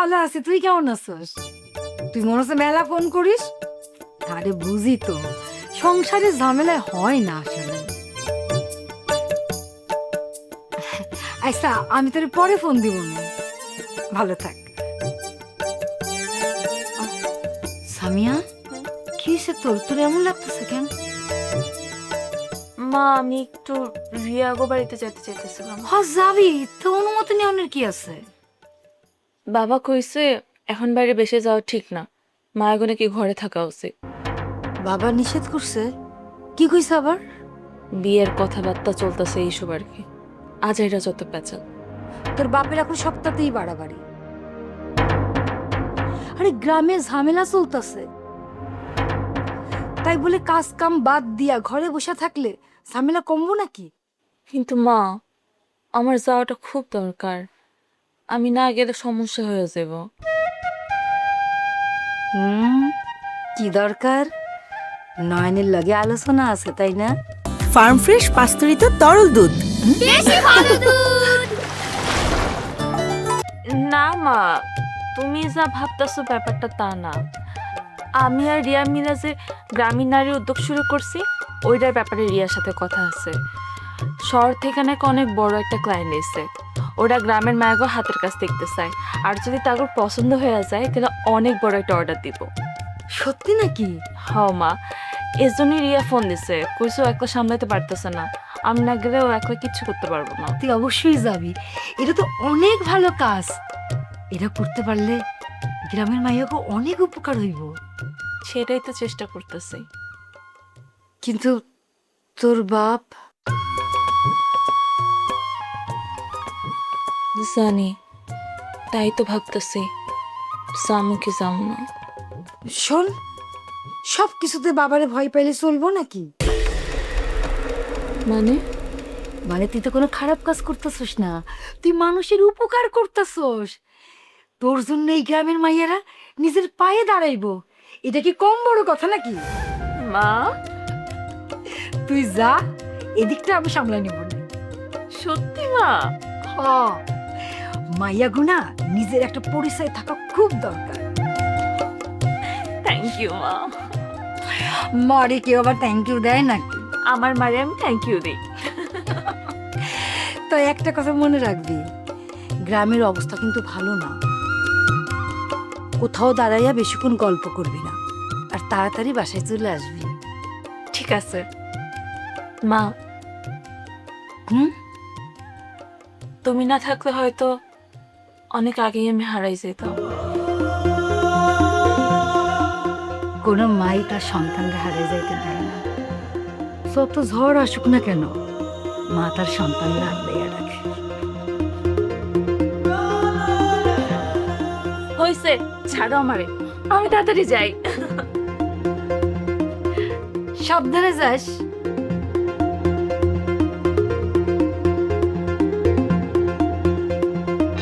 ভালো আছি, তুই কেমন আছিস? তুই মনে হচ্ছে মেলা ফোন করিস। আরে বুঝি তো, সংসারের ঝামেলায় হয় না আসলে। আচ্ছা, আমি তোর পরে ফোন দিব না। ভালো থাক। সামিয়া, কি হয়েছে তোর? তোর এমন লাগতেছে কেন? মা, আমি একটু রিয়াগো বাড়িতে যেতে চাইতেছিলাম। যাবি তো, অনুমতি নেওয়ার কি আছে? বাবা কইছে এখন বাইরে বেশি যাওয়া ঠিক না, মায়াগো নাকি ঘরে থাকা উচিত। বাবা নিষেধ করছে? কি কইছে আবার? বিয়ের কথাবার্তা চলতেছে এইসব আর কি। আজ এটা যত পেঁচাল। তোর বাপের এখন সপ্তাহতেই বাড়াবাড়ি। আরে গ্রামে ঝামেলা চলতেছে, তাই বলে কাজ কাম বাদ দিয়া ঘরে বসে থাকলে ঝামেলা কমবো নাকি? কিন্তু মা, আমার যাওয়াটা খুব দরকার। আমি না গেলে সমস্যা হয়ে যাব। কি দরকার? নয়নের লগে আলোচনা আছে, তাই না? ফার্ম ফ্রেশ পাস্তুরিত তরল দুধ। না মা, তুমি যা ভাবতেছো ব্যাপারটা তা না। আমি আর রিয়া মিলা যে গ্রামীণ নারী উদ্যোগ শুরু করছি, ওইটার ব্যাপারে রিয়ার সাথে কথা আছে। শহর থেকে নাকি অনেক বড় একটা ক্লায়েন্ট এসে, ওরা গ্রামের মায়াগো হাতের কাজ দেখতে চায়। আর যদি তাগর পছন্দ হয়ে যায় তাহলে অনেক বড় একটা অর্ডার দিব। সত্যি নাকি? হ মা, এর জন্যই রিয়া ফোন দিছে, কইছে ও একলা সামলাতে পারতেছে না। আমি না গেলে ও একলা কিচ্ছু করতে পারবো না। তুই অবশ্যই যাবি, এটা তো অনেক ভালো কাজ। এটা করতে পারলে গ্রামের মাইয়াকে অনেক উপকার হইব। সেটাই তো চেষ্টা করতেছি। কিন্তু তোর বাপ? জানি, তাই তো ভাবতেছি জামু কি জামু না। শোন, সব কিছুতে বাবারে ভয় পাইলে চলবো নাকি? মানে? মানে তুই তো কোনো খারাপ কাজ করতেছস না, তুই মানুষের উপকার করতেছস। তোর জন্য এই গ্রামের মাইয়ারা নিজের পায়ে দাঁড়াইবো, এটা কি কম বড় কথা নাকি? মা, তুই যা, এদিকটা আমি সামলাই নিব না। সত্যি মা? মাইয়া গুনা নিজের একটা পরিচয় থাকা খুব দরকার। থ্যাংক ইউ মা। মারে কেউ আবার থ্যাংক ইউ দেয় নাকি? আমার মারে আমি থ্যাংক ইউ দিই। তো একটা কথা মনে রাখবি, গ্রামের অবস্থা কিন্তু ভালো না। কোথাও দাঁড়াইয়া বেশিক্ষণ গল্প করবি না, আর তাড়াতাড়ি বাসায় চলে আসবি। ঠিক আছে মা। হুম? তুমি না থাকলে হয়তো অনেক আগেই আমি হারাই যেতাম। কোনো মাই তার সন্তানকে হারিয়ে যাইতে দেয় না। যত ঝড় আসুক না কেন, মা তার সন্তানকে আগলাইয়া রাখে। হইছে, ছাড়ো আমারে, আমি তাড়াতাড়ি যাই। সাবধানে যাস।